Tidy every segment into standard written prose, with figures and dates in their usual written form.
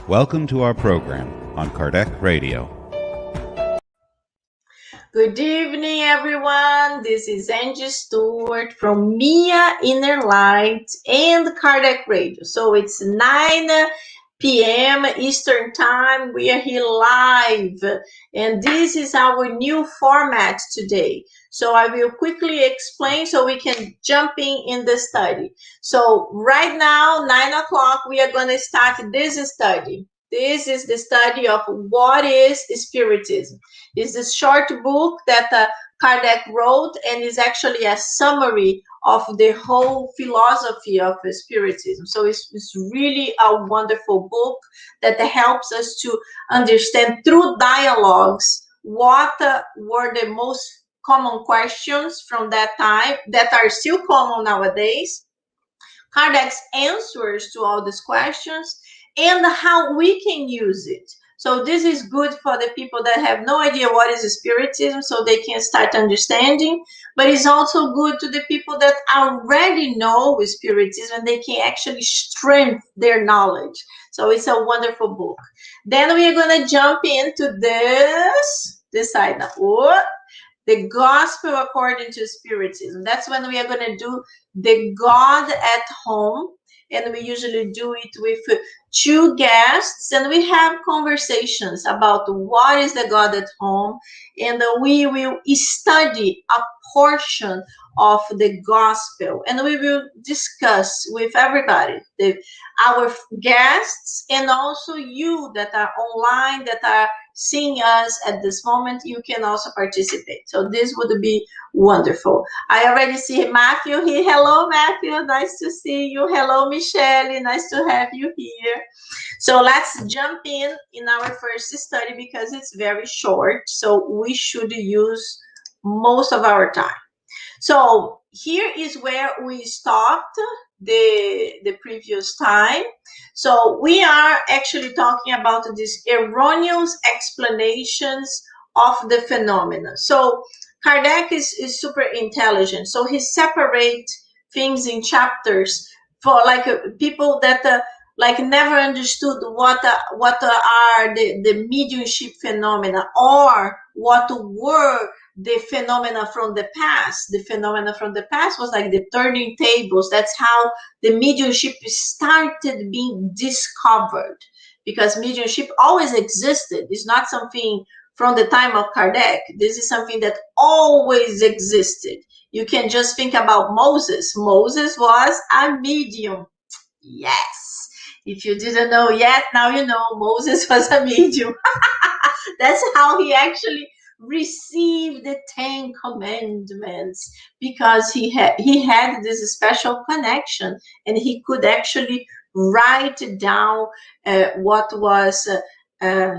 Welcome to our program on Kardec Radio. Good evening, everyone. This is Angy Stewart from Mia INNERLIGHT and Kardec Radio. So it's 9 p.m. Eastern Time. We are here live, and this is our new format today. So I will quickly explain so we can jump in the study. So right now, 9 o'clock, we are going to start this study. This is the study of what is Spiritism. It's a short book that Kardec wrote, and is actually a summary of the whole philosophy of Spiritism. So it's really a wonderful book that helps us to understand through dialogues what were the most common questions from that time that are still common nowadays, Kardec's answers to all these questions, and how we can use it. So this is good for the people that have no idea what is Spiritism, so they can start understanding, but it's also good to the people that already know Spiritism, and they can actually strengthen their knowledge. So it's a wonderful book. Then we are going to jump into this side now. The Gospel according to Spiritism. That's when we are going to do the God at Home, and we usually do it with two guests, and we have conversations about what is the God at Home, and we will study a portion of the Gospel, and we will discuss with everybody, our guests, and also you that are online, that are seeing us at this moment, you can also participate. So this would be wonderful. I already see Matthew here. Hello, Matthew. Nice to see you. Hello, Michelle. Nice to have you here. So let's jump in our first study because it's very short. So we should use most of our time. So here is where we stopped the previous time. So we are actually talking about these erroneous explanations of the phenomena. So Kardec is super intelligent. So he separates things in chapters for like people that like never understood what are the mediumship phenomena, or what were the phenomena from the past. The phenomena from the past was like the turning tables. That's how the mediumship started being discovered, because mediumship always existed. It's not something from the time of Kardec. This is something that always existed. You can just think about Moses. Moses was a medium. Yes. If you didn't know yet, now you know Moses was a medium. That's how he actually received the 10 commandments, because he had this special connection, and he could actually write down what was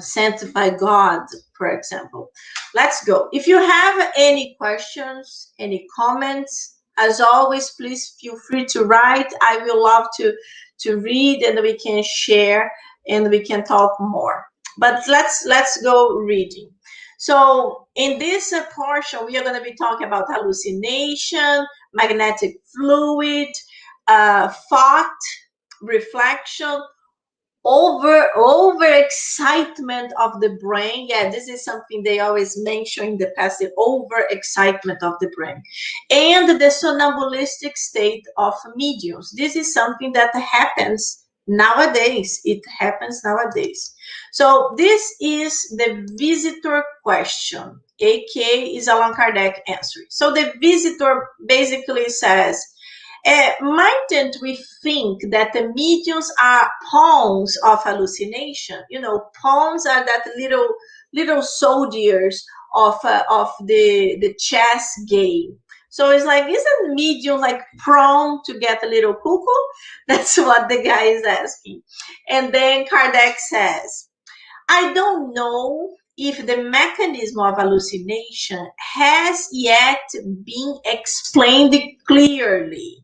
sent by God, for example. Let's go. If you have any questions, any comments, as always, please feel free to write. I will love to read, and we can share, and we can talk more. But let's go reading. So in this portion, we are going to be talking about hallucination, magnetic fluid, thought, reflection, over excitement of the brain. Yeah, this is something they always mention in the past, the over excitement of the brain, and the somnambulistic state of mediums. This is something that happens nowadays. It happens nowadays. So this is the visitor question, aka is Allan Kardec answering. So the visitor basically says, mightn't we think that the mediums are pawns of hallucination? You know, pawns are that little soldiers of the chess game. So it's like, isn't medium like prone to get a little cuckoo? That's what the guy is asking. And then Kardec says, I don't know if the mechanism of hallucination has yet been explained clearly.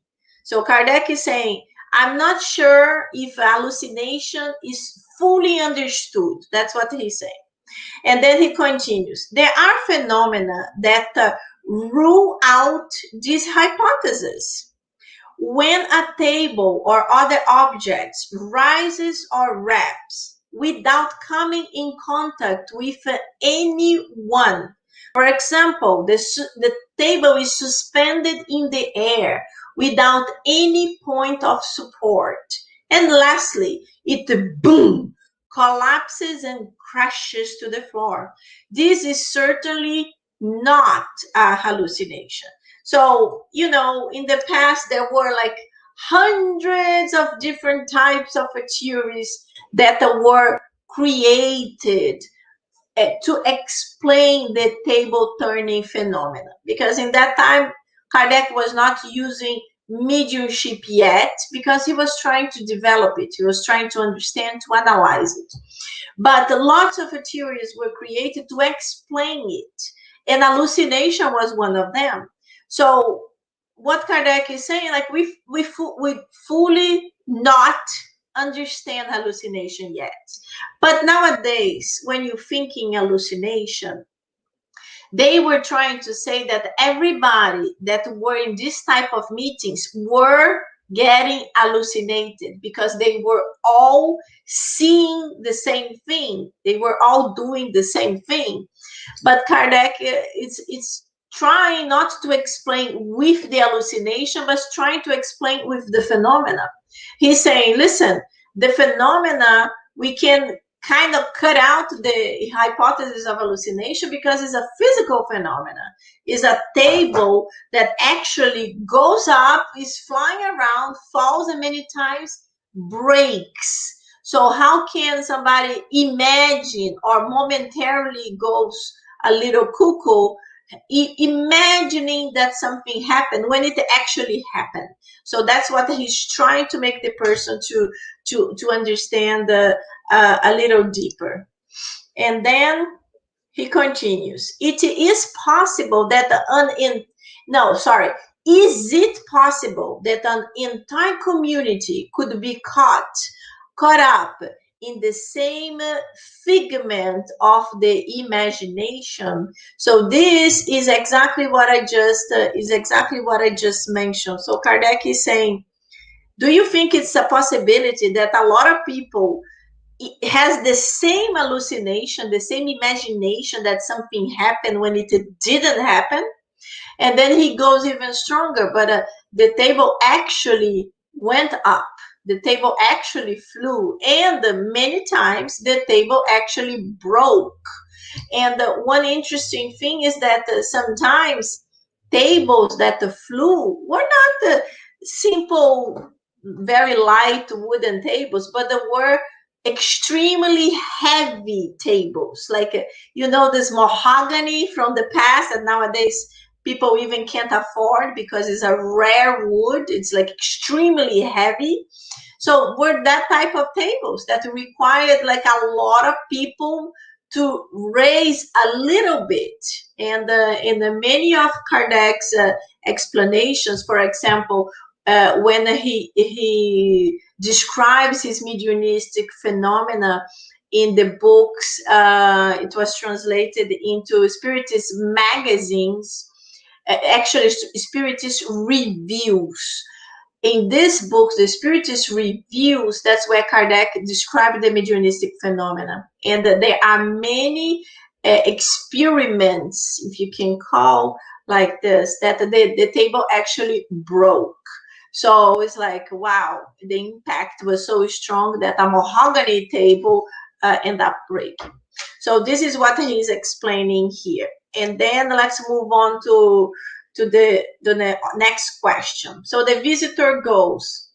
So Kardec is saying, I'm not sure if hallucination is fully understood. That's what he's saying. And then he continues, there are phenomena that rule out this hypothesis. When a table or other objects rises or wraps, without coming in contact with anyone. For example, the table is suspended in the air without any point of support. And lastly, it boom, collapses and crashes to the floor. This is certainly not a hallucination. So, you know, in the past, there were like hundreds of different types of theories that were created to explain the table turning phenomena. Because in that time, Kardec was not using mediumship yet, because he was trying to develop it. He was trying to understand, to analyze it. But lots of theories were created to explain it. And hallucination was one of them. So what Kardec is saying, like we fully not understand hallucination yet. But nowadays, when you think in hallucination, they were trying to say that everybody that were in this type of meetings were getting hallucinated, because they were all seeing the same thing. They were all doing the same thing. But Kardec it's trying not to explain with the hallucination, but trying to explain with the phenomena. He's saying, listen, the phenomena, we can kind of cut out the hypothesis of hallucination, because it's a physical phenomena. It's a table that actually goes up, is flying around, falls, and many times breaks. So how can somebody imagine, or momentarily goes a little cuckoo, imagining that something happened when it actually happened? So that's what he's trying to make the person to understand a little deeper. And then he continues, it is possible that is it possible that an entire community could be caught up in the same figment of the imagination? So this is exactly what I just mentioned. So Kardec is saying, do you think it's a possibility that a lot of people has the same hallucination, the same imagination that something happened when it didn't happen? And then he goes even stronger, but the table actually went up. The table actually flew, and many times the table actually broke. And one interesting thing is that sometimes tables that flew were not simple, very light wooden tables, but there were extremely heavy tables, like this mahogany from the past, and nowadays people even can't afford because it's a rare wood. It's like extremely heavy. So were that type of tables that required like a lot of people to raise a little bit. And in many of Kardec's explanations, for example, when he describes his mediumistic phenomena in the books, it was translated into Spiritist magazines, actually Spiritist reviews. In this book, the Spiritist Reviews, that's where Kardec described the mediumistic phenomena. And there are many experiments, if you can call like this, that the table actually broke. So it's like, wow, the impact was so strong that a mahogany table ended up breaking. So this is what he's explaining here. And then let's move on to the next question. So the visitor goes,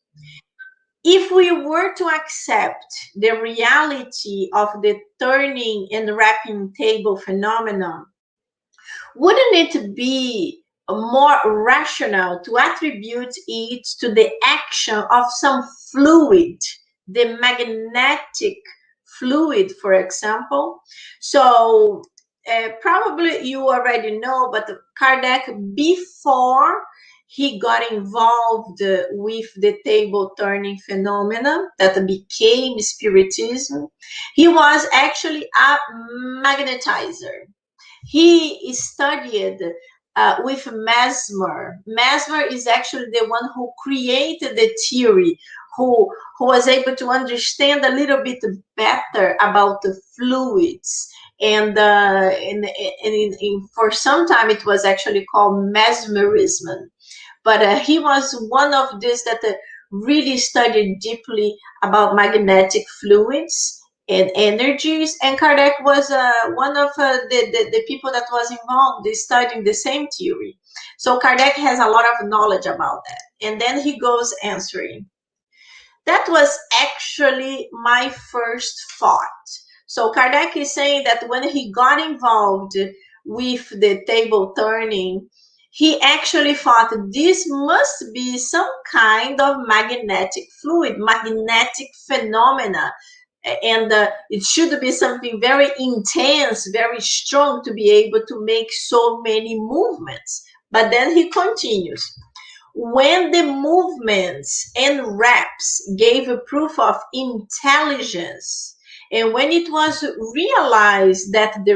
if we were to accept the reality of the turning and wrapping table phenomenon, wouldn't it be more rational to attribute it to the action of some fluid, the magnetic fluid, for example? So probably you already know, but Kardec, before he got involved with the table turning phenomena that became Spiritism, he was actually a magnetizer. He studied with Mesmer. Mesmer is actually the one who created the theory, who was able to understand a little bit better about the fluids. And for some time, it was actually called mesmerism. But he was one of these that really studied deeply about magnetic fluids and energies. And Kardec was one of the people that was involved in studying the same theory. So Kardec has a lot of knowledge about that. And then he goes answering. That was actually my first thought. So Kardec is saying that when he got involved with the table turning, he actually thought this must be some kind of magnetic fluid, magnetic phenomena. And it should be something very intense, very strong to be able to make so many movements. But then he continues. When the movements and reps gave a proof of intelligence, and when it was realized that they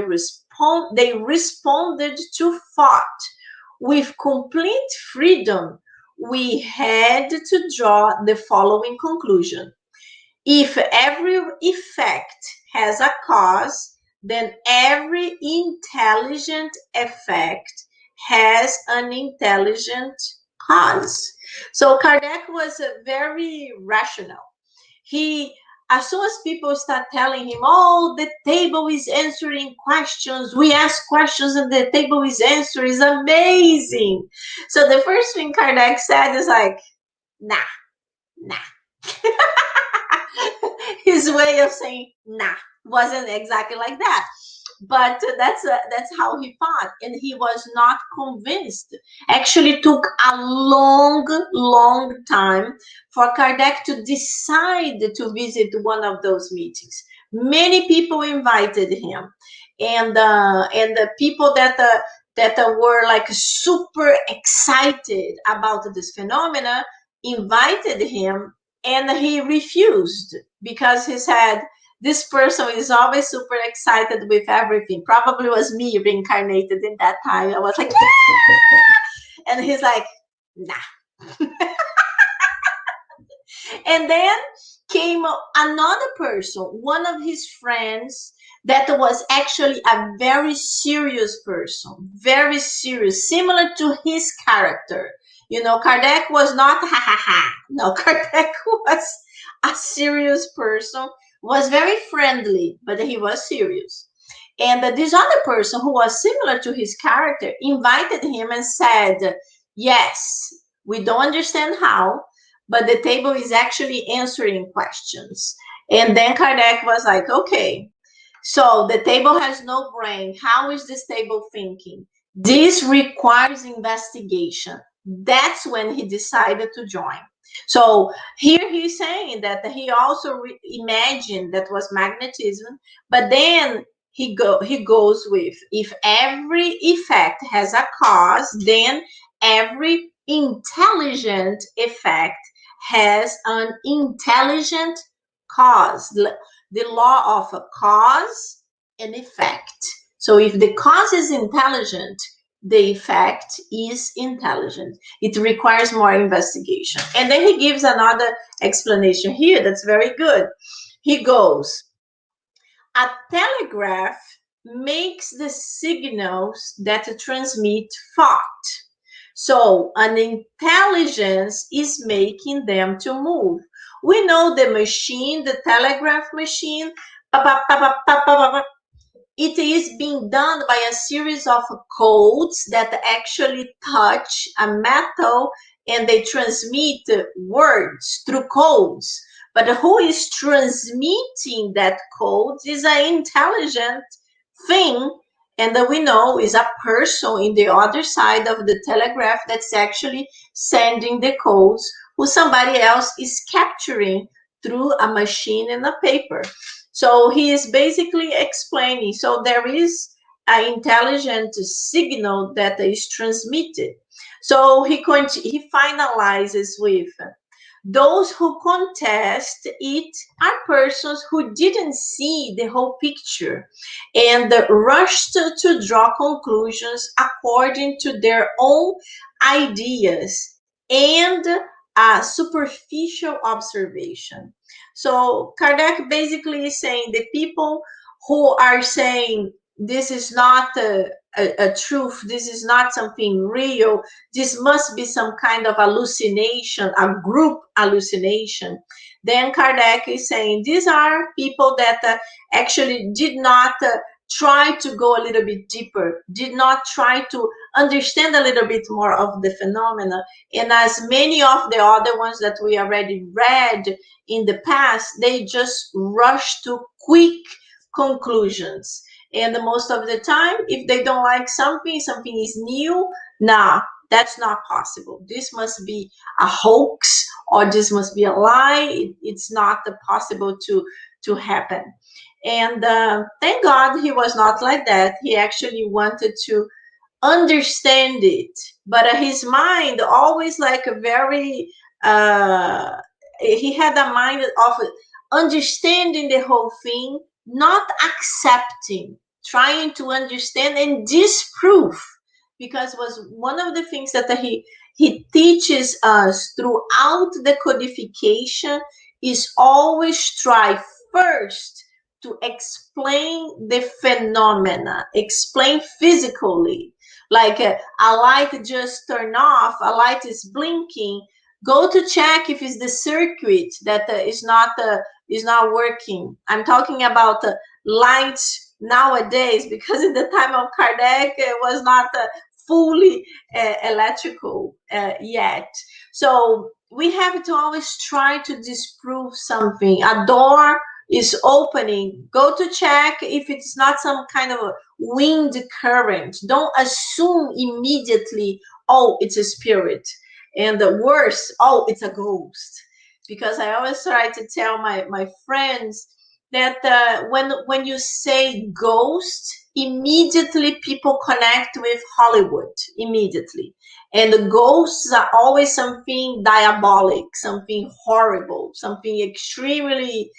responded to thought with complete freedom, we had to draw the following conclusion. If every effect has a cause, then every intelligent effect has an intelligent cause. So Kardec was very rational. He, as soon as people start telling him, oh, the table is answering questions, we ask questions and the table is answering, is amazing. So the first thing Kardec said is like, nah. His way of saying nah wasn't exactly like that, but that's how he thought, and he was not convinced. Actually took a long time for Kardec to decide to visit one of those meetings. Many people invited him, and the people that were like super excited about this phenomena invited him, and he refused because he said, this person is always super excited with everything. Probably was me reincarnated in that time. I was like, yeah! And he's like, nah. And then came another person, one of his friends, that was actually a very serious person, very serious, similar to his character. You know, Kardec was not ha ha ha. No, Kardec was a serious person, was very friendly, but he was serious. And this other person who was similar to his character invited him and said, yes, we don't understand how, but the table is actually answering questions. And then Kardec was like, okay, so the table has no brain. How is this table thinking? This requires investigation. That's when he decided to join. So here he's saying that he also imagined that was magnetism, but then he goes with, if every effect has a cause, then every intelligent effect has an intelligent cause. The law of a cause and effect. So if the cause is intelligent, the effect is intelligent. It requires more investigation. And then he gives another explanation here that's very good. He goes, a telegraph makes the signals that transmit thought. So an intelligence is making them to move. We know the machine, the telegraph machine, it is being done by a series of codes that actually touch a metal, and they transmit words through codes. But who is transmitting that code is an intelligent thing, and that we know is a person in the other side of the telegraph that's actually sending the codes, who somebody else is capturing through a machine and a paper. So he is basically explaining, so there is an intelligent signal that is transmitted. So he finalizes with, Those who contest it are persons who didn't see the whole picture and rushed to draw conclusions according to their own ideas and superficial observation. So Kardec basically is saying the people who are saying this is not a truth, this is not something real, this must be some kind of hallucination, a group hallucination. Then Kardec is saying these are people that actually did not try to go a little bit deeper, did not try to understand a little bit more of the phenomena. And as many of the other ones that we already read in the past, they just rush to quick conclusions. And most of the time, if they don't like something, something is new, nah, that's not possible. This must be a hoax, or this must be a lie. It's not possible to happen. And thank God he was not like that. He actually wanted to understand it, but his mind always like a very he had a mind of understanding the whole thing, not accepting, trying to understand and disprove, because was one of the things that he teaches us throughout the codification is always try first to explain the phenomena, explain physically. Like a light just turned off, a light is blinking. Go to check if it's the circuit that is not working. I'm talking about lights nowadays, because in the time of Kardec it was not fully electrical yet. So we have to always try to disprove something. A door is opening, go to check if it's not some kind of a wind current. Don't assume immediately, oh, it's a spirit. And the worst, oh, it's a ghost. Because I always try to tell my friends that when you say ghost, immediately people connect with Hollywood, immediately. And the ghosts are always something diabolic, something horrible, something extremely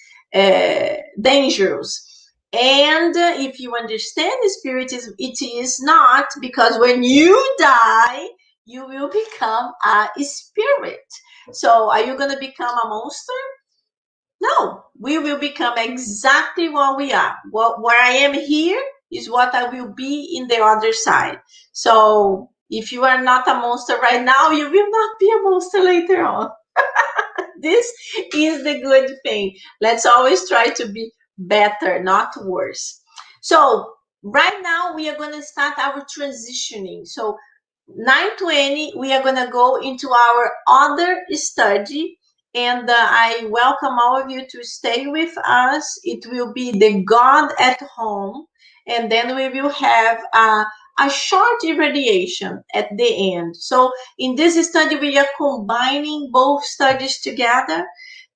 dangerous. And if you understand the Spiritism, it is not, because when you die, you will become a spirit. So are you going to become a monster? No, we will become exactly what we are. Where I am here is what I will be in the other side. So if you are not a monster right now, you will not be a monster later on. This is the good thing. Let's always try to be better, not worse. So right now we are going to start our transitioning. So 9:20, we are going to go into our other study, and I welcome all of you to stay with us. It will be the God at Home, and then we will have a short irradiation at the end. So in this study, we are combining both studies together,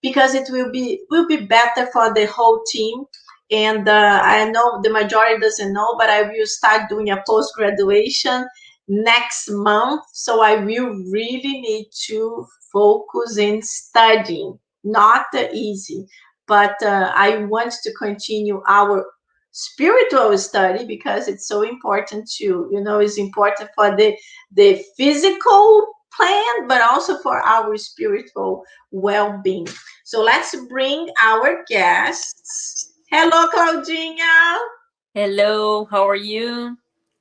because it will be better for the whole team. And I know the majority doesn't know, but I will start doing a post-graduation next month. So I will really need to focus in studying. Not easy, but I want to continue our spiritual study, because it's so important to, it's important for the physical plan, but also for our spiritual well-being. So let's bring our guests. Hello, Claudinha. Hello, how are you?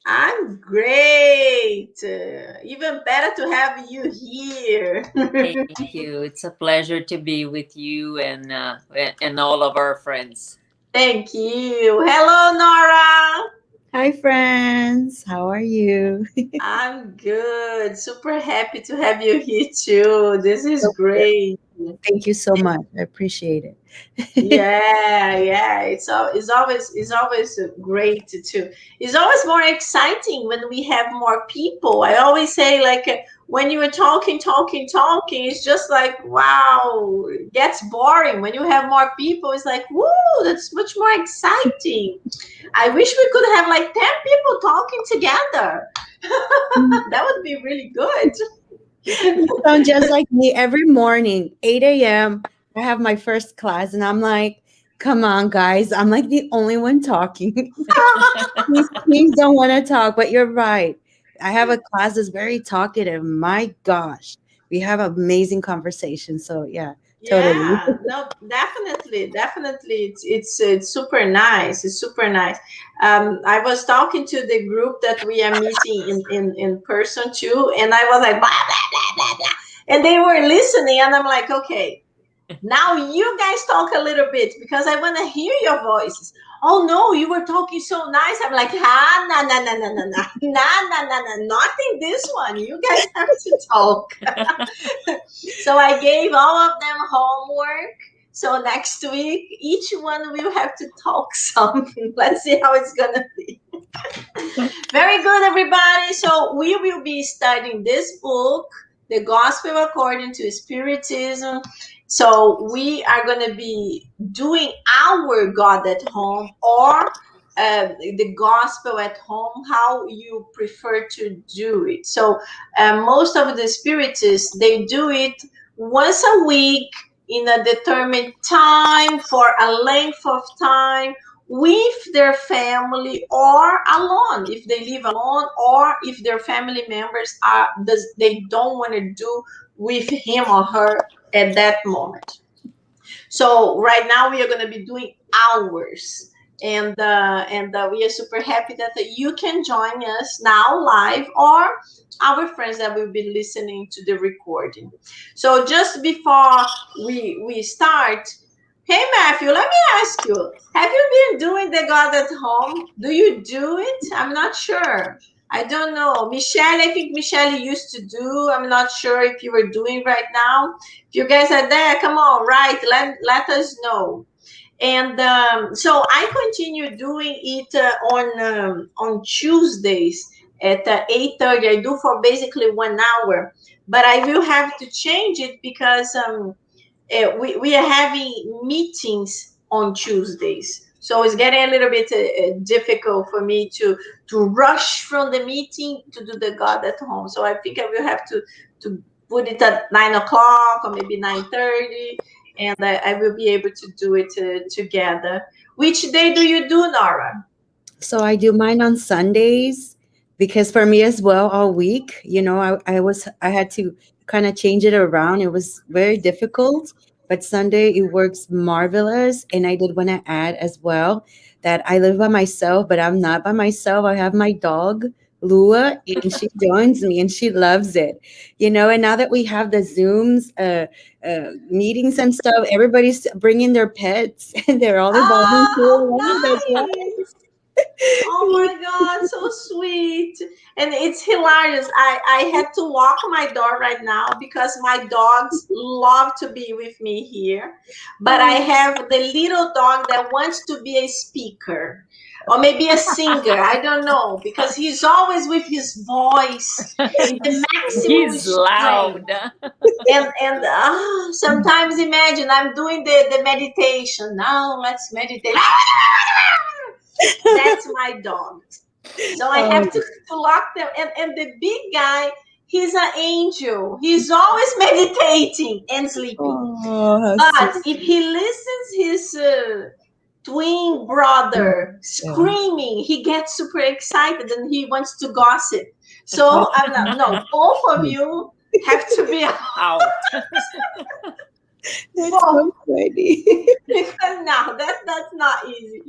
I'm great. Even better to have you here. Thank you. It's a pleasure to be with you and all of our friends. Thank you. Hello, Nora. Hi, friends. How are you? I'm good. Super happy to have you here too. This is great. Thank you so much. I appreciate it. Yeah. It's always great too. It's always more exciting when we have more people. I always say, like, when you are talking, it's just like, wow, it gets boring. When you have more people, it's like, woo, that's much more exciting. I wish we could have like 10 people talking together. That would be really good. You sound just like me. Every morning, 8 a.m., I have my first class, and I'm like, come on, guys. I'm like the only one talking. Please don't want to talk, but you're right. I have a class that's very talkative. My gosh. We have amazing conversations. So, yeah, totally. Yeah, no, definitely, definitely. It's super nice. It's super nice. I was talking to the group that we are meeting in person too, and I was like, blah, blah, blah, blah, blah. And they were listening, and I'm like, okay, now you guys talk a little bit because I want to hear your voices. Oh no, you were talking so nice. I'm like, ah, nah, nah, nah, nah, nah, nah, nah, nah, nah, nah, not in this one. You guys have to talk. So I gave all of them homework. So next week, each one will have to talk something. Let's see how it's gonna be. Very good, everybody. So we will be studying this book, The Gospel According to Spiritism. So we are going to be doing our God at home, or the gospel at home, how you prefer to do it. So most of the spiritists, they do it once a week in a determined time for a length of time with their family or alone, if they live alone, or if their family members they don't want to do with him or her at that moment. So right now we are going to be doing hours, and we are super happy that you can join us now live, or our friends that will be listening to the recording. So just before we start, hey Matthew, let me ask you: have you been doing the God at home? Do you do it? I'm not sure. I don't know. Michelle, I think Michelle used to do. I'm not sure if you were doing right now. If you guys are there, come on, right? Let us know. And so I continue doing it on Tuesdays at 8:30. I do for basically 1 hour, but I will have to change it because we are having meetings on Tuesdays. So it's getting a little bit difficult for me to rush from the meeting to do the God at home. So I think I will have to put it at 9 o'clock or maybe 9:30, and I will be able to do it together. Which day do you do, Nora? So I do mine on Sundays because for me as well, all week, I had to kind of change it around. It was very difficult, but Sunday it works marvelous. And I did want to add as well that I live by myself, but I'm not by myself. I have my dog, Lua, and she joins me and she loves it, and now that we have the Zooms, meetings and stuff, everybody's bringing their pets and they're all involved Oh, too. That's why. nice. Oh my God, so sweet. And it's hilarious. I had to walk my dog right now because my dogs love to be with me here. But I have the little dog that wants to be a speaker or maybe a singer. I don't know, because he's always with his voice in the maximum He's strength. loud. And sometimes imagine I'm doing the meditation. Now let's meditate. That's my dog. So I Oh, have to lock them. And the big guy, he's an angel. He's always meditating and sleeping. oh, how But sweet. if he listens his twin brother Yeah. screaming, he gets super excited and he wants to gossip. So I'm not, no, both of you have to be Out. That's so funny. because no, that's not easy.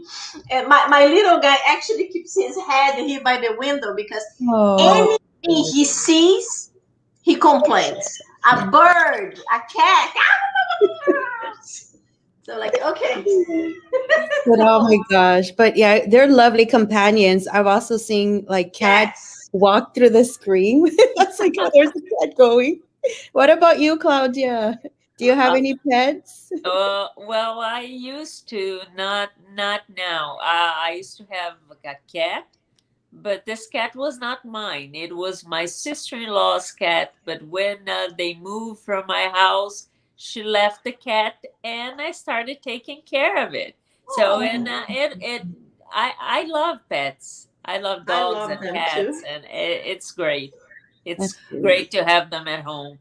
And my little guy actually keeps his head here by the window because Oh, anything he sees, he complains. A bird, a cat. So like, okay. but oh my gosh. But yeah, they're lovely companions. I've also seen like cats Yes. walk through the screen. That's like, oh, there's a cat going. What about you, Claudia? Do you have Uh, any pets? well, I used to, not now. I used to have a cat, but this cat was not mine. It was my sister-in-law's cat. But when they moved from my house, she left the cat, and I started taking care of it. So, and Oh, I love pets. I love I dogs love and them cats, too. and it's great. It's Absolutely. great to have them at home.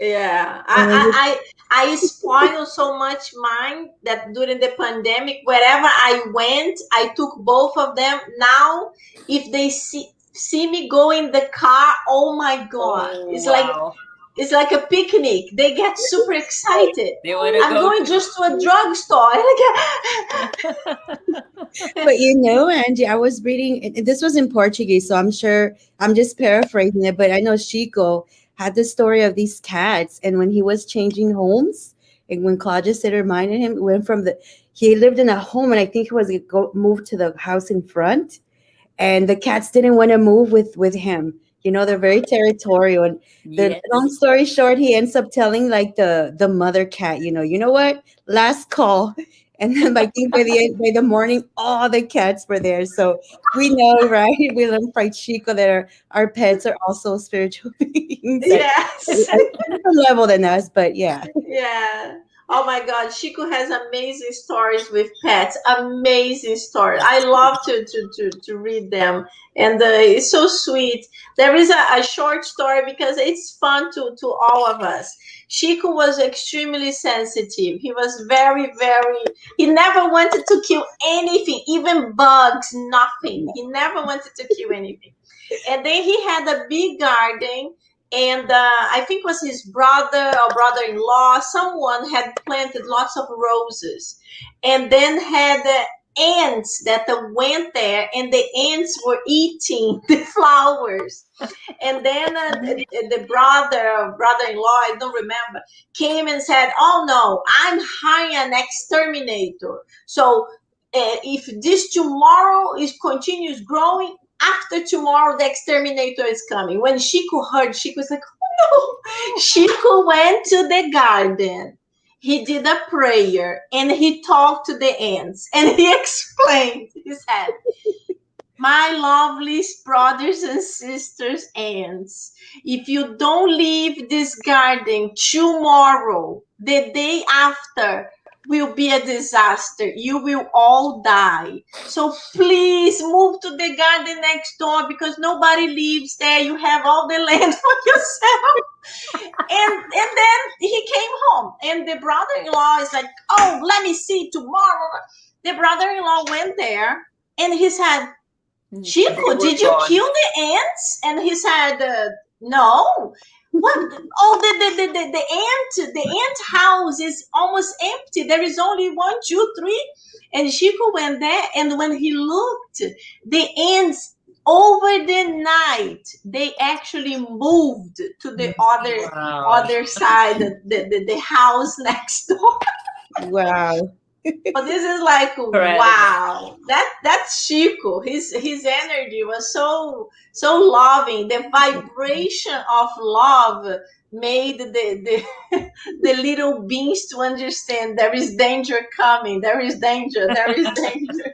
Yeah, And I spoiled so much mine that during the pandemic, wherever I went, I took both of them. Now, if they see me go in the car, oh my God, Oh, wow. it's like a picnic. They get super excited. They want to I'm go going to. just to a drugstore. But you know, Angie, I was reading, and this was in Portuguese, so I'm sure I'm just paraphrasing it, but I know Chico had the story of these cats, and when he was changing homes, and when Claudia said reminded him, went from he lived in a home, and I think he was moved to the house in front, and the cats didn't want to move with him. You know, they're very territorial. And the long Yes. story short, he ends up telling like the mother cat, you know what? Last call. And then I think by the morning, all the cats were there. So we know, right? We learned from Chico that our pets are also spiritual beings at Yes. a different level than us. But yeah. Yeah. Oh my God, Chico has amazing stories with pets. Amazing stories. I love to read them, and it's so sweet. There is a short story because it's fun to all of us. Chico was extremely sensitive. He was very, very. He never wanted to kill anything, even bugs. Nothing. He never wanted to kill anything. And then he had a big garden, and I think it was his brother or brother-in-law, someone had planted lots of roses, and then had ants that went there, and the ants were eating the flowers. And then the brother-in-law, I don't remember, came and said, "Oh no, I'm hiring an exterminator. So if this tomorrow is continues growing, after tomorrow the exterminator is coming." When Chico heard, Chico was like, "Oh no!" Chico went to the garden. He did a prayer and he talked to the ants and he explained. He said, "My lovely brothers and sisters, ants, if you don't leave this garden tomorrow, the day after will be a disaster. You will all die. So please move to the garden next door because nobody lives there. You have all the land for yourself." And then he came home, and the brother-in-law is like, "Oh, let me see tomorrow." The brother-in-law went there, and he said, They "Chico, were did you gone. kill the ants?" And he said, "No." "What? Oh, the ant house is almost empty. There is only one, two, three." And Chico went there, and when he looked, the ants over the night they actually moved to the Wow. other side, the house next door. Wow. So this is like, Incredible. wow, that's Chico. His energy was so loving. The vibration of love made the the little beings to understand there is danger coming. There is danger. There is danger.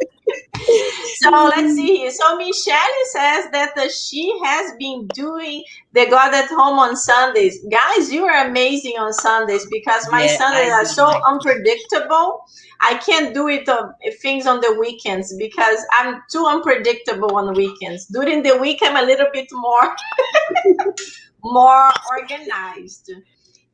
So let's see here. So Michelle says that she has been doing the God at Home on Sundays. Guys, you are amazing on Sundays because my Yeah, Sundays I are do so like it. unpredictable. I can't do it things on the weekends because I'm too unpredictable on the weekends. During the week, I'm a little bit more organized.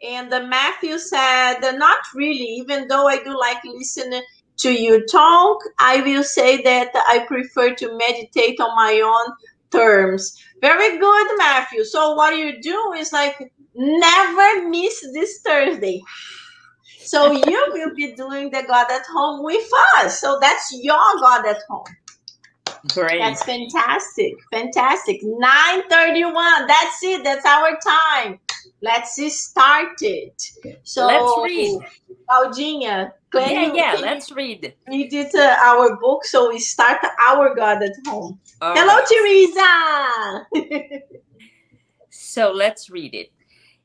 And Matthew said, "Not really, even though I do like listening to you talk, I will say that I prefer to meditate on my own terms." Very good, Matthew. So what you do is like, never miss this Thursday. So you will be doing the God at Home with us. So that's your God at Home. Great. That's fantastic. Fantastic. 9:31. That's it. That's our time. Let's start it. Let's So, read. Claudinha, can you Yeah, can you let's read. read it our book so we start our God at Home? All Hello, right. Teresa. So let's read it.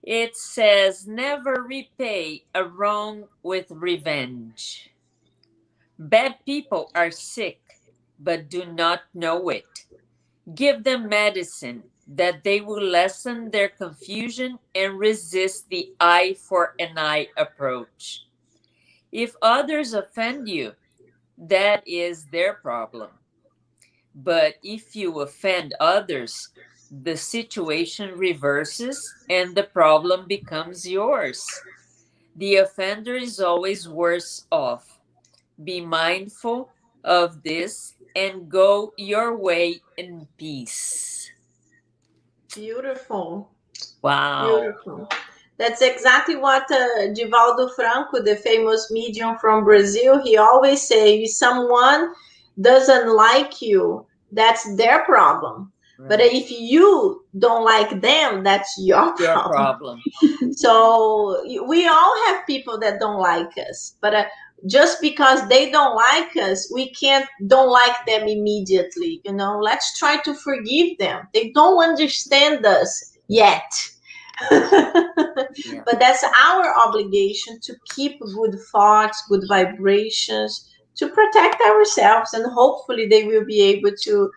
It says, never repay a wrong with revenge. Bad people are sick, but do not know it. Give them medicine that they will lessen their confusion and resist the eye for an eye approach. If others offend you, that is their problem. But if you offend others, the situation reverses and the problem becomes yours. The offender is always worse off. Be mindful of this and go your way in peace. Beautiful. Wow. Beautiful. That's exactly what Divaldo Franco, the famous medium from Brazil, he always say, if someone doesn't like you, that's their problem. But Right. if you don't like them, that's your Your problem. problem. So we all have people that don't like us, but just because they don't like us, we can't don't like them immediately. Let's try to forgive them. They don't understand us yet. Yeah. But that's our obligation to keep good thoughts, good vibrations, to protect ourselves, and hopefully they will be able to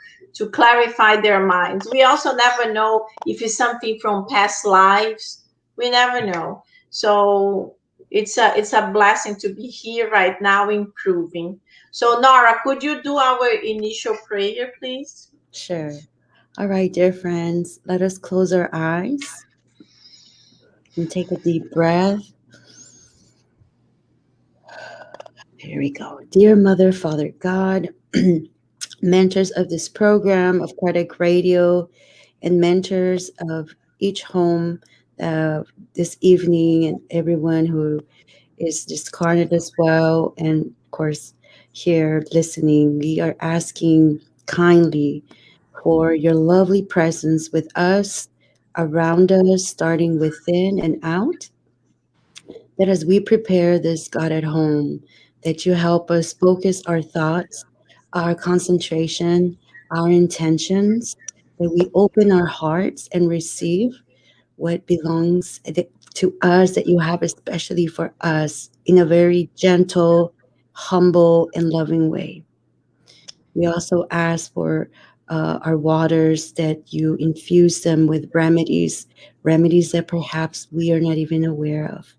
clarify their minds. We also never know if it's something from past lives. We never know. So it's a blessing to be here right now improving. So Nora, could you do our initial prayer, please? Sure. All right, dear friends, let us close our eyes and take a deep breath. Here we go. Dear Mother, Father God, mentors of this program of Kardec Radio, and mentors of each home this evening, and everyone who is discarnate as well, and of course, here listening, we are asking kindly for your lovely presence with us, around us, starting within and out, that as we prepare this God at home, that you help us focus our thoughts, our concentration, our intentions, that we open our hearts and receive what belongs to us, that you have especially for us, in a very gentle, humble, and loving way. We also ask for our waters, that you infuse them with remedies that perhaps we are not even aware of.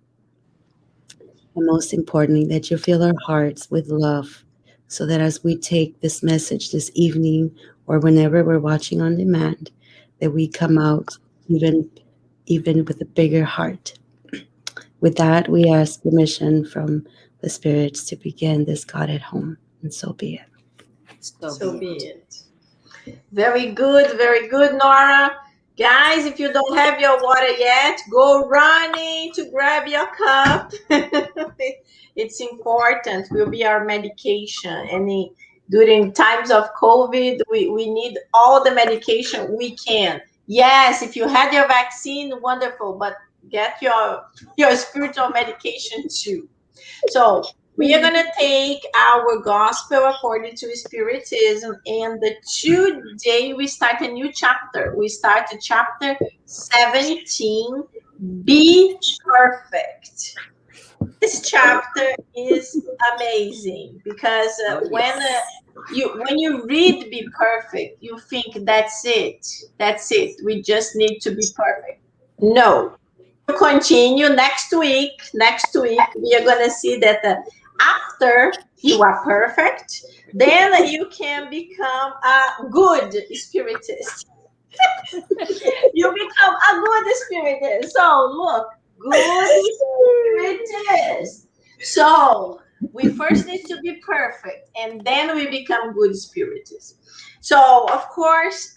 And most importantly, that you fill our hearts with love, so that as we take this message this evening or whenever we're watching on demand, that we come out even with a bigger heart. With that, we ask permission from the spirits to begin this God at home, and so be it. So So be be it. it. Very good, Nora. Guys, if you don't have your water yet, go running to grab your cup. It's important. Will be our medication. During times of COVID, we need all the medication we can. Yes, if you had your vaccine, wonderful, but get your spiritual medication too. So we are going to take our gospel according to Spiritism, and today we start a new chapter. We start chapter 17, Be Perfect. This chapter is amazing because Oh, yes. when you read Be Perfect, you think that's it. That's it. We just need to be perfect. No, we will continue next week. Next week, we are going to see that after you are perfect, then you can become a good spiritist. You become a good spiritist. So, look, good spiritist. So, we first need to be perfect, and then we become good spiritists. So, of course,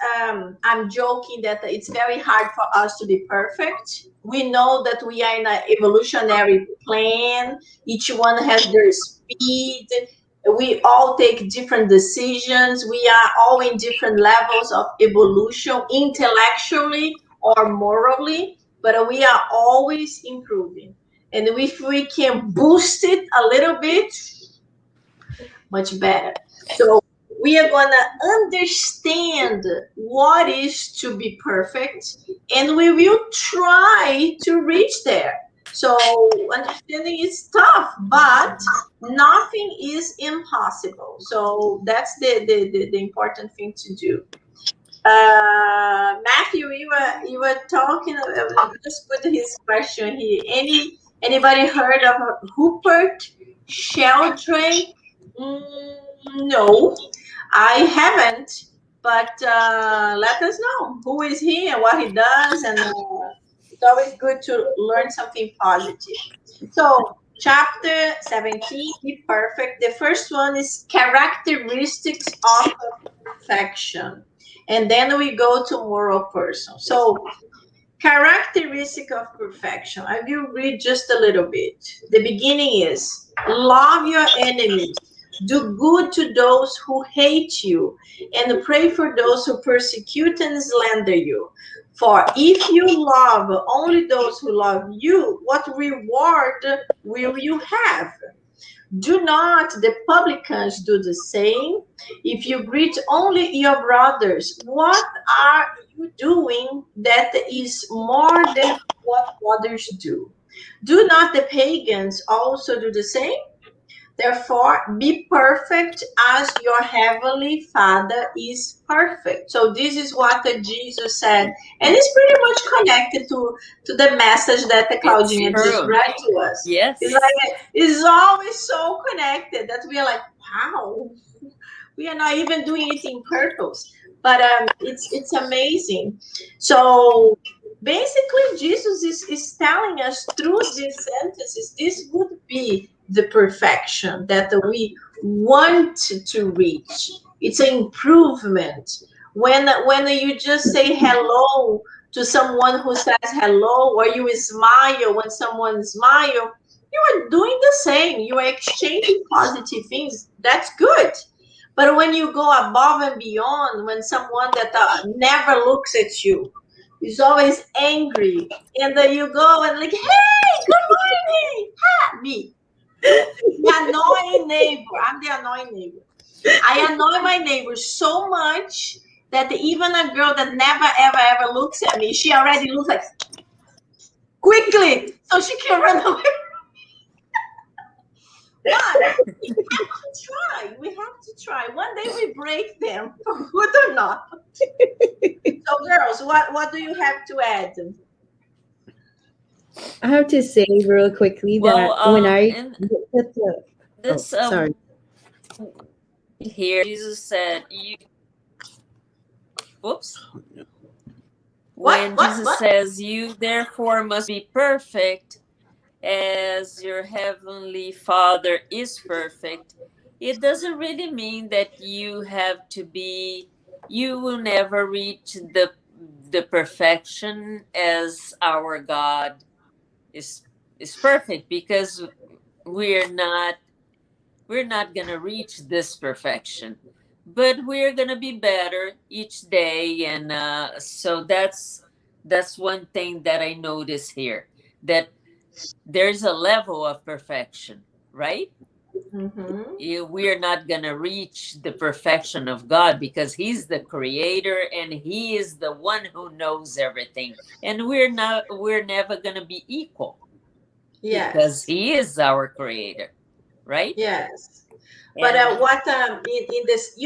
I'm joking that it's very hard for us to be perfect. We know that we are in an evolutionary plan. Each one has their speed. We all take different decisions. We are all in different levels of evolution, intellectually or morally, but we are always improving. And if we can boost it a little bit, much better. So we are going to understand what is to be perfect, and we will try to reach there. So understanding is tough, but nothing is impossible. So that's the important thing to do. Matthew, you were talking. Just put his question here. Anybody heard of Rupert Sheldrake? No, I haven't. but let us know who is he and what he does, and it's always good to learn something positive. So, chapter 17, Be Perfect. The first one is characteristics of perfection. And then we go to moral person. So, characteristic of perfection. I will read just a little bit. The beginning is love your enemies, do good to those who hate you, and pray for those who persecute and slander you. For if you love only those who love you, what reward will you have? Do not the publicans do the same? If you greet only your brothers, what are you doing that is more than what others do? Do not the pagans also do the same? Therefore, be perfect as your heavenly Father is perfect. So this is what Jesus said, and it's pretty much connected to the message that the It's Claudine just true. read to us. Yes. It's like it's always so connected that we are like, wow, we are not even doing it in purpose, but it's amazing. So basically, Jesus is telling us through these sentences, this would be the perfection that we want to reach. It's an improvement. When you just say hello to someone who says hello, or you smile when someone smiles, you are doing the same. You are exchanging positive things. That's good. But when you go above and beyond, when someone that never looks at you is always angry, and then you go and like, hey, good morning, me. The annoying neighbor. I'm the annoying neighbor. I annoy my neighbor so much that even a girl that never, ever looks at me, she already looks like quickly so she can run away. But we have to try. We have to try. One day we break them, good or not. So, girls, what do you have to add? I have to say real quickly Well, that when I in looked at the this sorry. here, Jesus said, "You." Whoops. What? When Jesus says, "You therefore must be perfect, as your heavenly Father is perfect," it doesn't really mean that you have to be. You will never reach the perfection as our God is perfect, because we're not we're not going to reach this perfection, but we're going to be better each day. And so that's one thing that I notice here, that there's a level of perfection, right? Mm-hmm. We're not going to reach the perfection of God, because he's the creator and he is the one who knows everything, and we're never going to be equal, because Yes. he is our creator, right? Yes. But And what in this,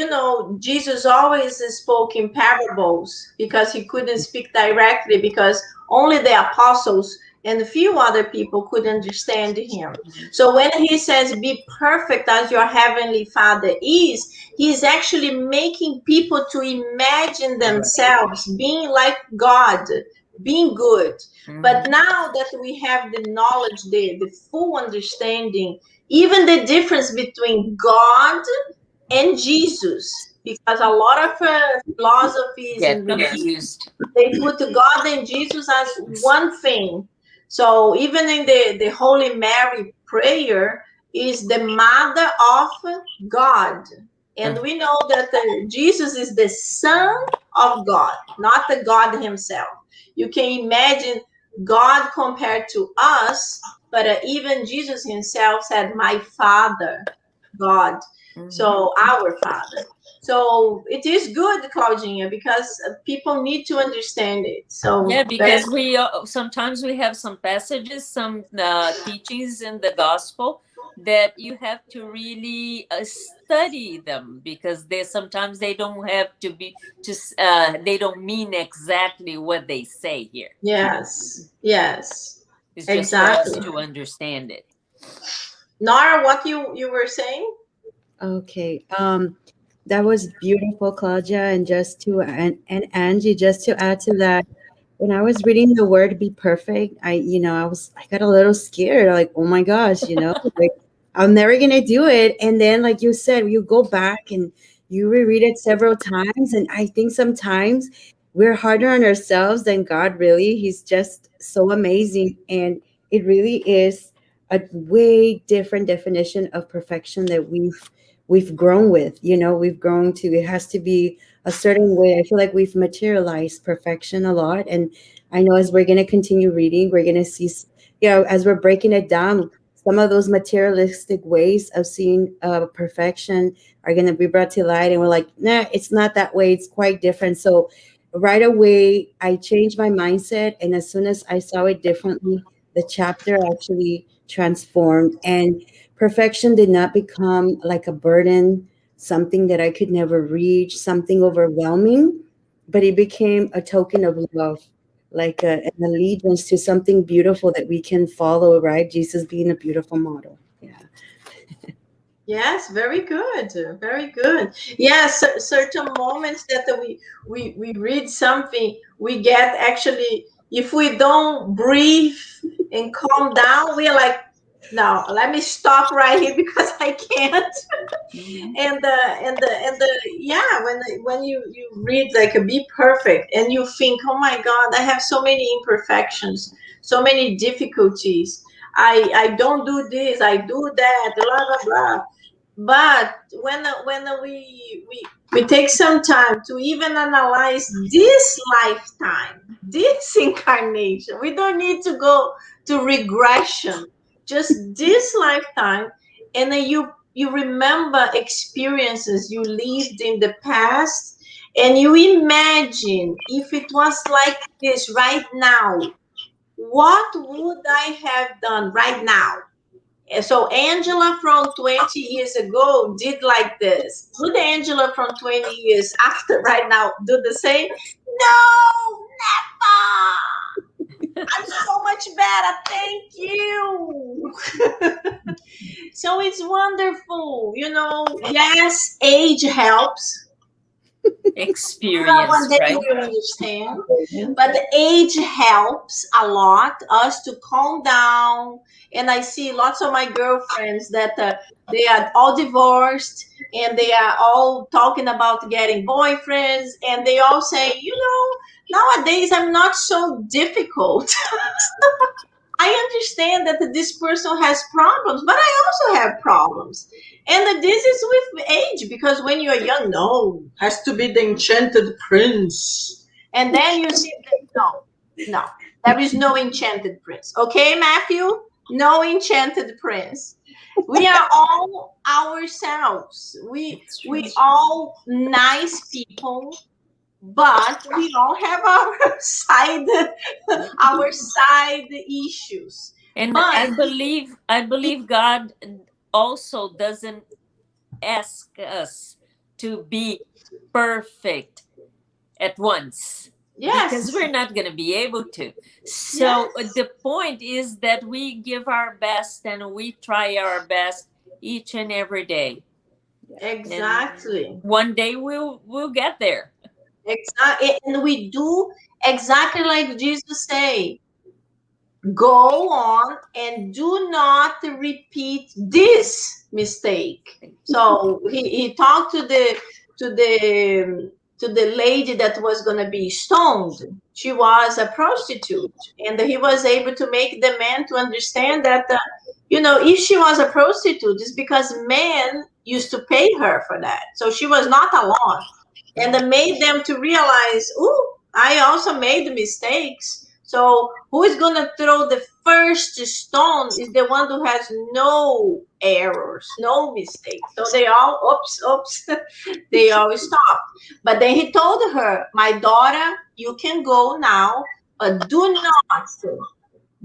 Jesus always spoke in parables because he couldn't speak directly, because only the apostles and a few other people could understand him. So when he says, "Be perfect as your heavenly Father is," he's actually making people to imagine themselves being like God, being good. But now that we have the knowledge, the full understanding, even the difference between God and Jesus, because a lot of philosophies get and religions, confused. they put God and Jesus as one thing. So even in the Holy Mary prayer is the mother of God. And we know that Jesus is the Son of God, not the God himself. You can imagine God compared to us, but even Jesus himself said, "My Father, God." So our Father. So it is good, Claudinha, because people need to understand it. So Yeah, because we sometimes we have some passages, some teachings in the gospel that you have to really study them, because they sometimes they don't have to be just they don't mean exactly what they say here. yes, yes, It's just for us exactly. to understand it. Nara, what you were saying? Okay. That was beautiful, Claudia. And and Angie, just to add to that, when I was reading the word "be perfect," I got a little scared. Like, oh my gosh, like I'm never gonna do it. And then, like you said, you go back and you reread it several times. And I think sometimes we're harder on ourselves than God. Really, He's just so amazing, and it really is a way different definition of perfection that we've grown with. We've grown to. It has to be a certain way. I feel like we've materialized perfection a lot. And I know as we're going to continue reading, we're going to see, as we're breaking it down, some of those materialistic ways of seeing perfection are going to be brought to light. And we're like, nah, it's not that way. It's quite different. So right away, I changed my mindset. And as soon as I saw it differently, the chapter actually transformed. And perfection did not become like a burden, something that I could never reach, something overwhelming, but it became a token of love, like an allegiance to something beautiful that we can follow, right? Jesus being a beautiful model. Yeah. Yes, very good, very good. Yes, certain moments that we read something, we get actually, if we don't breathe and calm down, we're like, no, let me stop right here because I can't. And yeah, when you read like a be perfect and you think, oh my God, I have so many imperfections, so many difficulties. I don't do this, I do that, blah blah blah. But when we take some time to even analyze this lifetime, this incarnation, we don't need to go to regression, just this lifetime. And then you remember experiences you lived in the past, and you imagine if it was like this right now, what would I have done right now? And so Angela from 20 years ago did like this. Would Angela from 20 years after right now do the same? No, never. I'm so much better. Thank you. So it's wonderful. Yes, age helps. One Experience, day right? you understand. But the age helps a lot us to calm down. And I see lots of my girlfriends that they are all divorced and they are all talking about getting boyfriends. And they all say, nowadays I'm not so difficult. I understand that this person has problems, but I also have problems. And that this is with age, because when you're young, no, has to be the enchanted prince. And then you see that, no, there is no enchanted prince. Okay, Matthew? No enchanted prince. We are all ourselves. We It's true. we all nice people, but we all have our side issues. And But I believe God also doesn't ask us to be perfect at once, because yes, we're not going to be able to. So yes, the point is that we give our best and we try our best each and every day. And exactly. one day we'll get there. Exactly. And we do exactly like Jesus say, go on and do not repeat this mistake. So he talked to the lady that was going to be stoned. She was a prostitute, and he was able to make the man to understand that if she was a prostitute, it's because men used to pay her for that, so she was not alone. And it made them to realize, oh, I also made mistakes. So who is going to throw the first stone is the one who has no errors, no mistakes. So they all, oops, they all stopped. But then he told her, my daughter, you can go now, but do not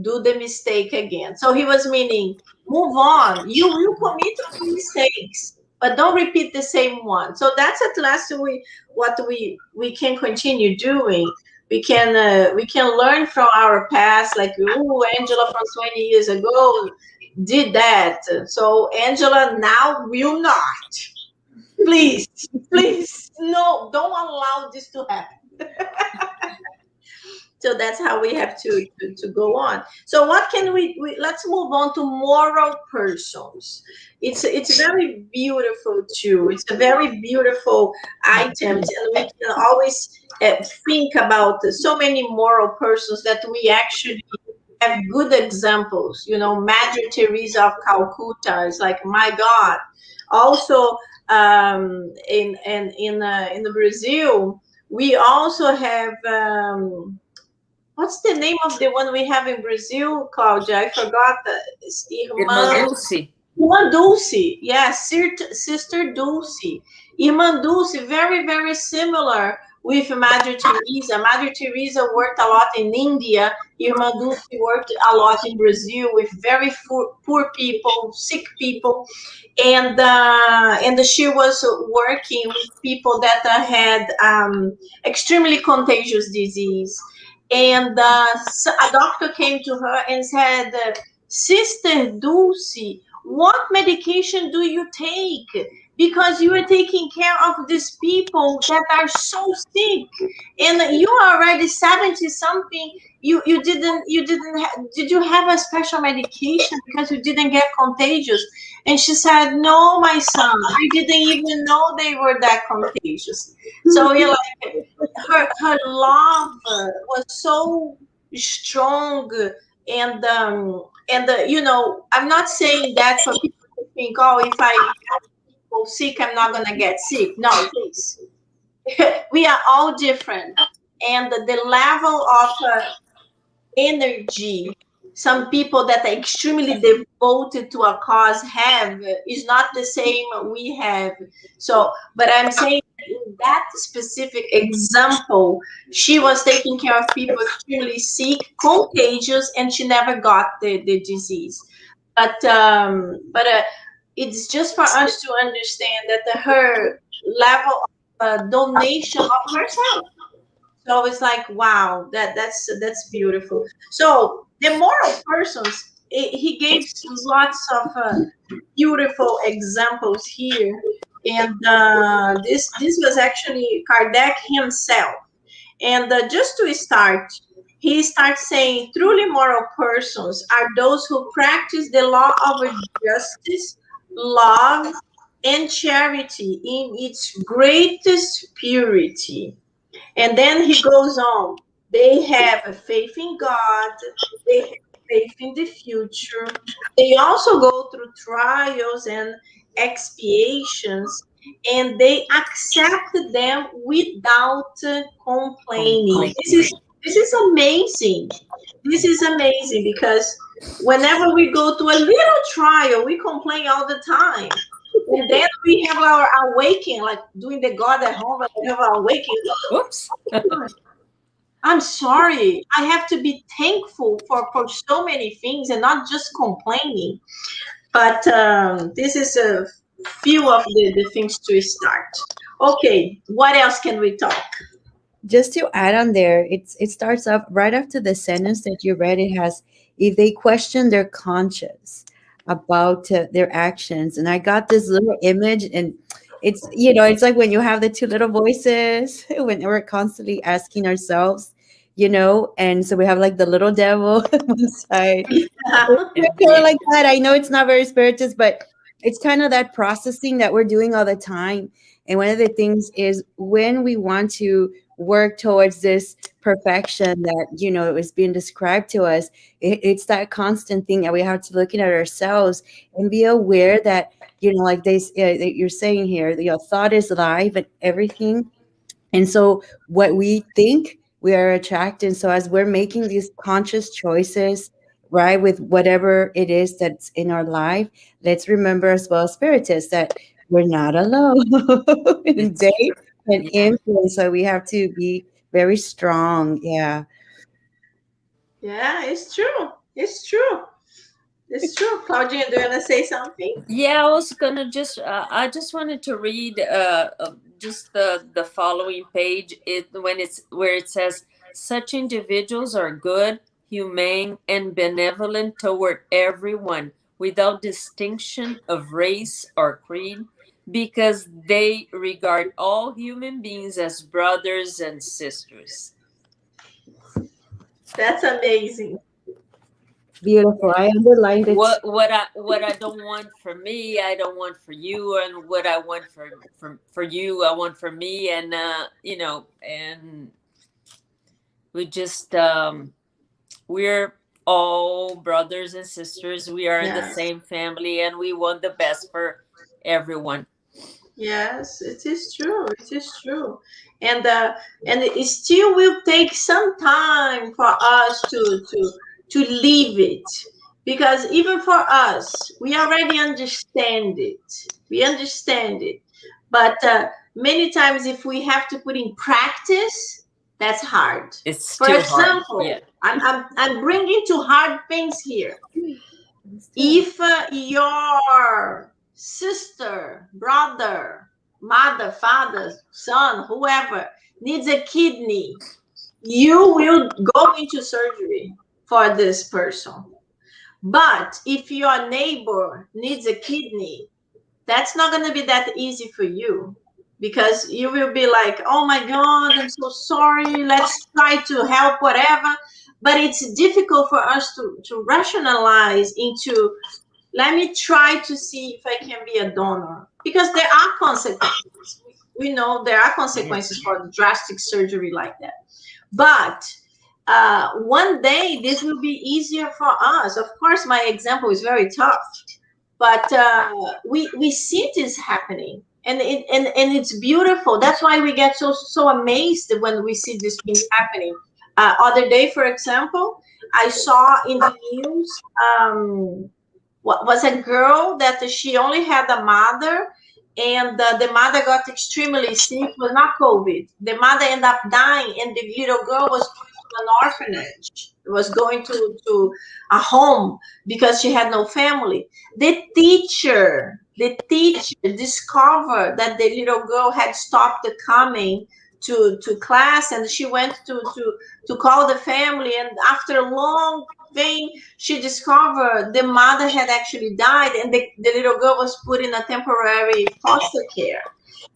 do the mistake again. So he was meaning, move on. You will commit other mistakes, but don't repeat the same one. So that's at last what we can continue doing. We can learn from our past, like, oh, Angela from 20 years ago did that. So Angela now will not. Please, please, no, don't allow this to happen. So that's how we have to go on. So what can we let's move on to moral persons. It's very beautiful too. It's a very beautiful item, and we can always think about so many moral persons that we actually have good examples. You know, Mother Teresa of Calcutta is like, my God. Also, in the Brazil, we also have. What's the name of the one we have in Brazil, Claudia? I forgot. It's Irmã Irmã, Dulce. Irmã Dulce. Yes, Sister Dulce. Irmã Dulce, very, very similar with Mother Teresa. Mother Teresa worked a lot in India. Irmã Dulce worked a lot in Brazil with very poor people, sick people, and she was working with people that had extremely contagious disease. And a doctor came to her and said, Sister Dulce, what medication do you take? Because you are taking care of these people that are so sick, and you are already 70 something. Did you have a special medication because you didn't get contagious? And she said, no, my son, I didn't even know they were that contagious. So you're like, her love was so strong, and you know, I'm not saying that for people to think, oh, if I go sick, I'm not gonna get sick. No, please. We are all different, and the level of energy some people that are extremely devoted to a cause have is not the same we have. So, but I'm saying that in that specific example, she was taking care of people extremely sick, contagious, and she never got the disease. But it's just for us to understand that her level of donation of herself. So it's like, wow, that's beautiful. So the moral persons, he gave lots of beautiful examples here, and this was actually Kardec himself. And just to start, he starts saying, truly moral persons are those who practice the law of justice, love, and charity in its greatest purity. And then he goes on. They have a faith in God. They have faith in the future. They also go through trials and expiations, and they accept them without complaining. This is amazing. This is amazing because whenever we go to a little trial, we complain all the time. And then we have our awakening, like doing the God at home, we have our awakening. Oops. I'm sorry. I have to be thankful for so many things and not just complaining. But this is a few of the things to start. Okay, what else can we talk? Just to add on there, it starts off right after the sentence that you read. It has, if they question their conscience about their actions. And I got this little image, and it's, it's like when you have the two little voices, when we're constantly asking ourselves, and so we have like the little devil on one side. Kind of like that. I know it's not very spiritist, but it's kind of that processing that we're doing all the time. And one of the things is when we want to work towards this perfection that is being described to us, it's that constant thing that we have to looking at ourselves and be aware that like that you're saying here, your thought is live and everything. And so what we think, we are attracting. So as we're making these conscious choices, right, with whatever it is that's in our life, let's remember as well, spiritists, that we're not alone. And they can influence. So we have to be very strong. Yeah. Yeah, it's true. It's true. It's true. Claudia, do you want to say something? Yeah, I was gonna just. I just wanted to read just the following page. Where it says, "Such individuals are good, humane, and benevolent toward everyone, without distinction of race or creed. because they regard all human beings as brothers and sisters. That's amazing. Beautiful. I underlined it. What I don't want for me, I don't want for you, and what I want for you, I want for me, and and we just we're all brothers and sisters. We are in the Yes. same family, and we want the best for everyone. Yes, it is true. It is true, and it still will take some time for us to leave it, because even for us, we already understand it. We understand it, but many times, if we have to put in practice, that's hard. It's For still hard. example, Yeah. I'm bringing to hard things here. If your sister, brother, mother, father, son, whoever needs a kidney, you will go into surgery for this person. But if your neighbor needs a kidney, that's not going to be that easy for you, because you will be like, oh my God, I'm so sorry. Let's try to help, whatever. But it's difficult for us to rationalize into, let me try to see if I can be a donor, because there are consequences. We know there are consequences for drastic surgery like that. But one day this will be easier for us. Of course, my example is very tough, but we see this happening, and it's beautiful. That's why we get so amazed when we see these things happening. Other day, for example, I saw in the news. Was a girl that she only had a mother, and the mother got extremely sick. It was not COVID. The mother ended up dying, and the little girl was going to an orphanage. It was going to a home because she had no family. The teacher discovered that the little girl had stopped coming to class, and she went to call the family, and after a long thing, she discovered the mother had actually died, and the little girl was put in a temporary foster care.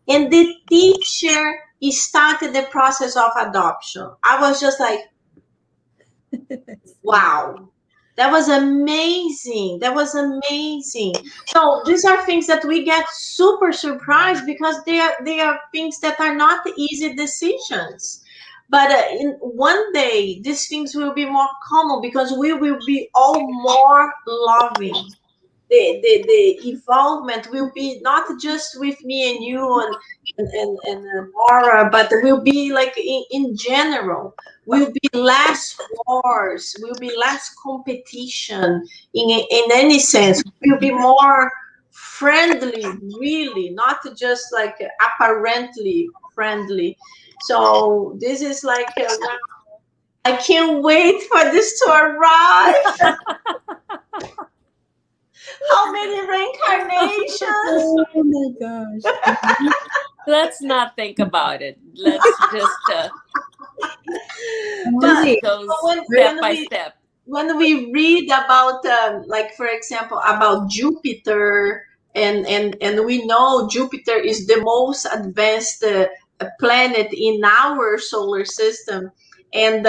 And the teacher started the process of adoption. I was just like, wow, that was amazing. That was amazing. So these are things that we get super surprised, because they are things that are not easy decisions. But in one day, these things will be more common, because we will be all more loving. The involvement will be not just with me and you and Laura, but will be like in general. Will be less wars, will be less competition in any sense. Will be more friendly, really, not just like apparently friendly. So this is like, wow, I can't wait for this to arrive. How many reincarnations? Oh my gosh. Let's not think about it. Let's just Angie, go when, step when by we step. when we read about, like for example, about Jupiter, and we know Jupiter is the most advanced planet in our solar system, and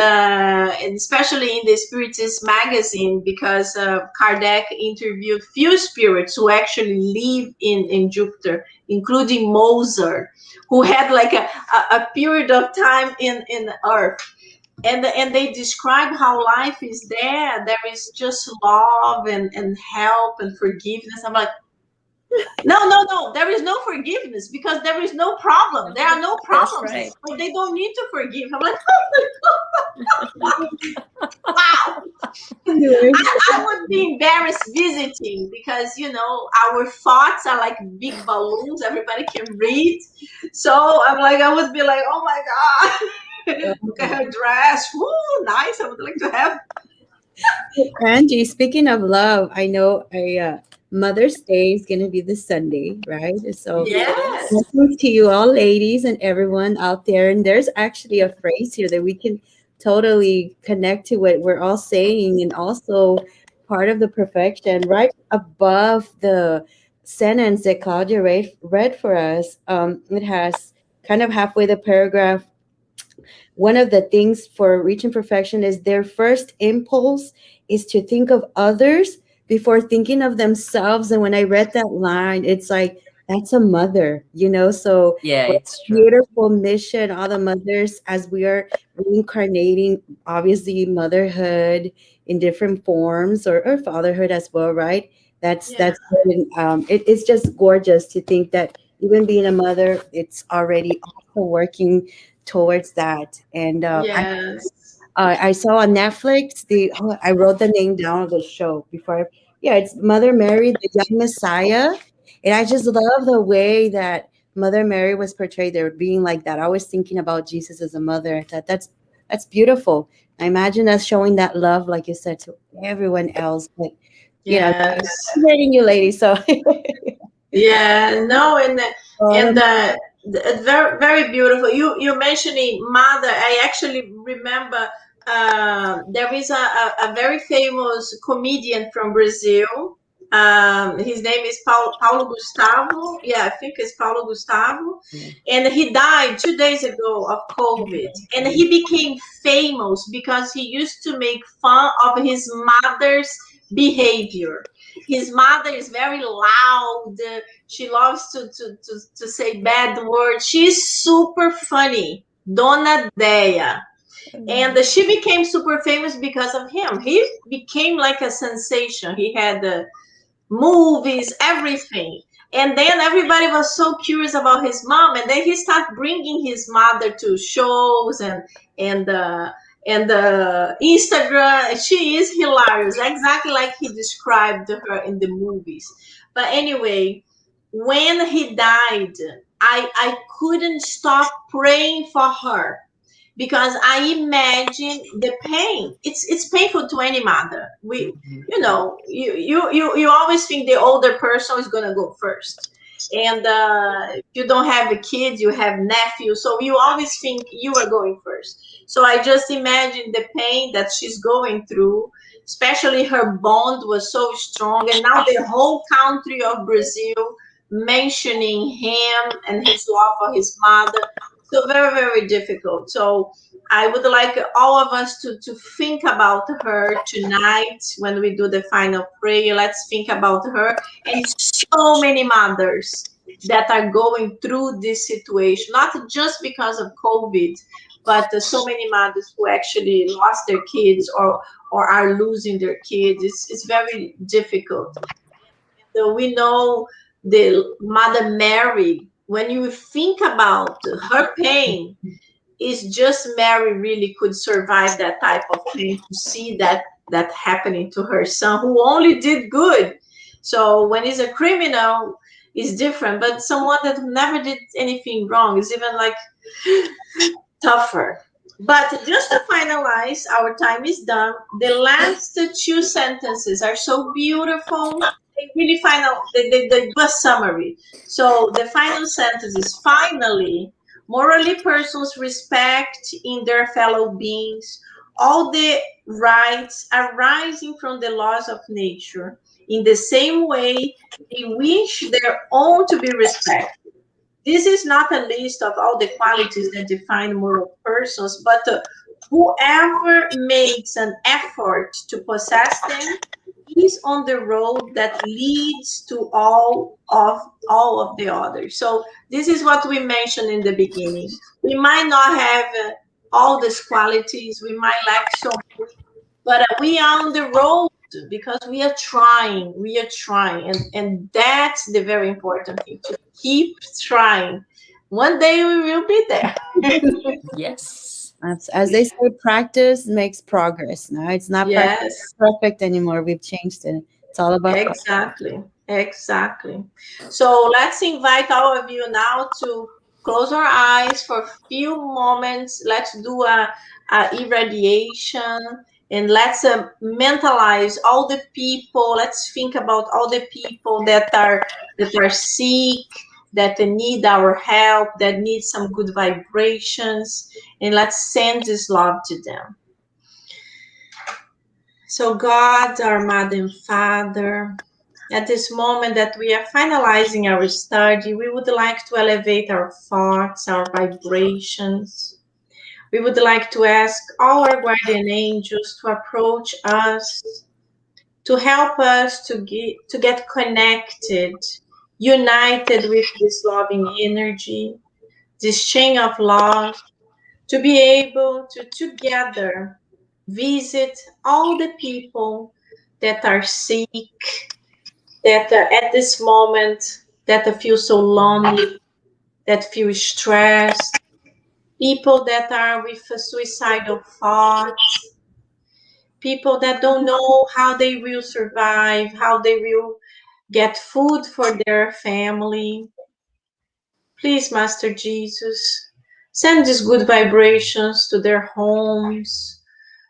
especially in the Spiritist magazine, because Kardec interviewed few spirits who actually live in Jupiter, including Mozart, who had like a period of time in Earth, and they describe how life is there. There is just love and help and forgiveness. I'm like, no, there is no forgiveness, because there is no problem. There are no That's problems, right. so they don't need to forgive. I'm like, wow. I would be embarrassed visiting, because our thoughts are like big balloons. Everybody can read. So I'm like, I would be like, oh my God. Look at her dress. Woo, nice. I would like to have. Angie, speaking of love, I know Mother's Day is going to be this Sunday, right? So, Yes. blessings to you all, ladies, and everyone out there. And there's actually a phrase here that we can totally connect to what we're all saying, and also part of the perfection, right above the sentence that Claudia read for us, it has kind of halfway the paragraph. One of the things for reaching perfection is their first impulse is to think of others before thinking of themselves. And when I read that line, it's like, that's a mother, So Yeah, what it's a true. beautiful mission, all the mothers, as we are reincarnating, obviously motherhood in different forms, or fatherhood as well, right? Yeah. That's good. And, it's just gorgeous to think that even being a mother, it's already also working towards that. And Yes. I saw on Netflix I wrote the name down of the show before. Yeah, it's Mother Mary, the Young Messiah, and I just love the way that Mother Mary was portrayed there, being like that. I was thinking about Jesus as a mother. That's beautiful. I imagine us showing that love, like you said, to everyone else. But Yes. I'm you, lady. So Yeah, no, and um, very very beautiful. You mentioning mother. I actually remember there is a very famous comedian from Brazil. His name is Paulo Gustavo. Yeah, I think it's Paulo Gustavo, Yeah. and he died 2 days ago of COVID. And he became famous because he used to make fun of his mother's behavior. His mother is very loud. She loves to say bad words. She's super funny, Dona Dea. And she became super famous because of him. He became like a sensation. He had movies, everything. And then everybody was so curious about his mom, and then he started bringing his mother to shows and and Instagram. She is hilarious, exactly like he described her in the movies. But anyway, when he died, I couldn't stop praying for her because I imagine the pain. It's painful to any mother. Mhm. You always think the older person is gonna go first, and if you don't have a kid, you have nephews, so you always think you are going first. So I just imagine the pain that she's going through. Especially her bond was so strong, and now the whole country of Brazil mentioning him and his love for his mother. So very, very difficult. So I would like all of us to think about her tonight when we do the final prayer. Let's think about her and so many mothers that are going through this situation, not just because of COVID, but so many mothers who actually lost their kids or are losing their kids. It's very difficult. So we know the Mother Mary, when you think about her pain, it's just Mary really could survive that type of pain to see that happening to her son who only did good. So when he's a criminal, it's different. But someone that never did anything wrong is even like tougher. But just to finalize, our time is done. The last two sentences are so beautiful. They really they do a summary. So the final sentence is finally, morally persons respect in their fellow beings all the rights arising from the laws of nature. In the same way, they wish their own to be respected. This is not a list of all the qualities that define moral persons, but whoever makes an effort to possess them is on the road that leads to all of the others. So this is what we mentioned in the beginning. We might not have all these qualities. We might lack so much, but we are on the road because we are trying, and that's the very important thing, to keep trying. One day we will be there. Yes. as they say, practice makes progress. Now it's not Yes. perfect anymore. We've changed it. It's all about Exactly, exactly. So let's invite all of you now to close our eyes for a few moments. Let's do a irradiation, and let's mentalize all the people. Let's think about all the people that are sick, that need our help, that need some good vibrations, and let's send this love to them. So God, our Mother and Father, At this moment that we are finalizing our study, we would like to elevate our thoughts, our vibrations. We would like to ask all our guardian angels to approach us, to help us to get connected, united with this loving energy, this chain of love, to be able to together visit all the people that are sick, that at this moment that feel so lonely, that feel stressed, people that are with suicidal thoughts, people that don't know how they will survive, how they will get food for their family. Please, Master Jesus, send these good vibrations to their homes,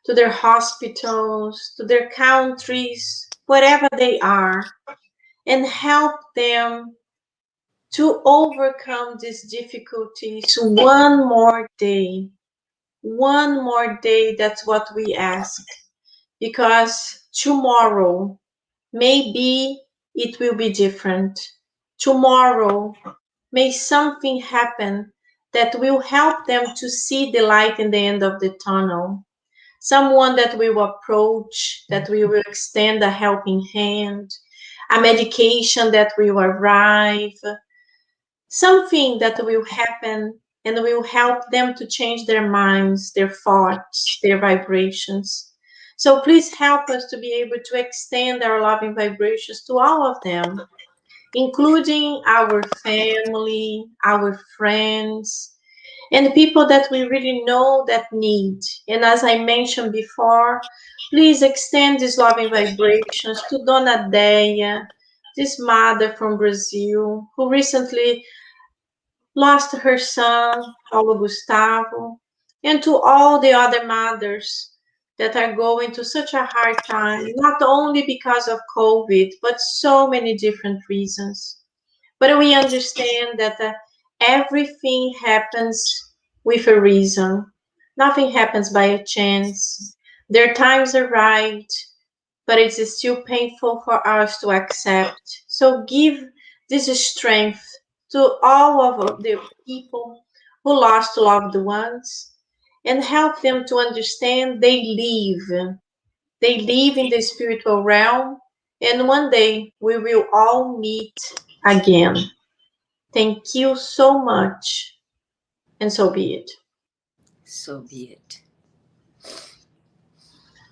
to their hospitals, to their countries, wherever they are, and help them to overcome these difficulties one more day. One more day, that's what we ask. Because tomorrow, maybe it will be different. Tomorrow, may something happen that will help them to see the light in the end of the tunnel. Someone that will approach, that we will extend a helping hand, a medication that will arrive, something that will happen and will help them to change their minds, their thoughts, their vibrations. So please help us to be able to extend our loving vibrations to all of them, including our family, our friends, and people that we really know that need. And as I mentioned before, please extend these loving vibrations to Dona Deia, this mother from Brazil, who recently lost her son, Paulo Gustavo, and to all the other mothers that are going through such a hard time, not only because of COVID, but so many different reasons. But we understand that everything happens with a reason. Nothing happens by a chance. Their times are right, but it is still painful for us to accept. So give this strength to all of the people who lost loved ones and help them to understand they live. They live in the spiritual realm, and one day we will all meet again. Thank you so much, and so be it. So be it.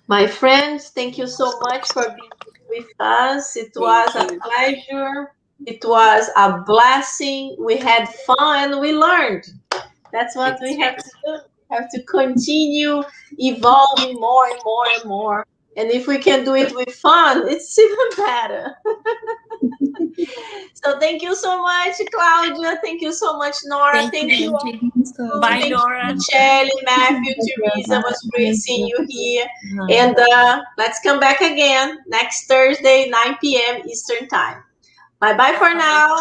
My friends, thank you so much for being with us. It Thank was a you. pleasure. It was a blessing. We had fun. We learned. That's what It's we have to do. We have to continue evolving more and more and more. And if we can do it with fun, it's even better. So thank you so much, Claudia. Thank you so much, Nora. Thank you, Thank you Angie. all. Bye, Thank Nora. you, Michelle, Matthew, Teresa. It was great seeing you here. And let's come back again next Thursday, 9 p.m. Eastern Time. Bye bye for Bye. now.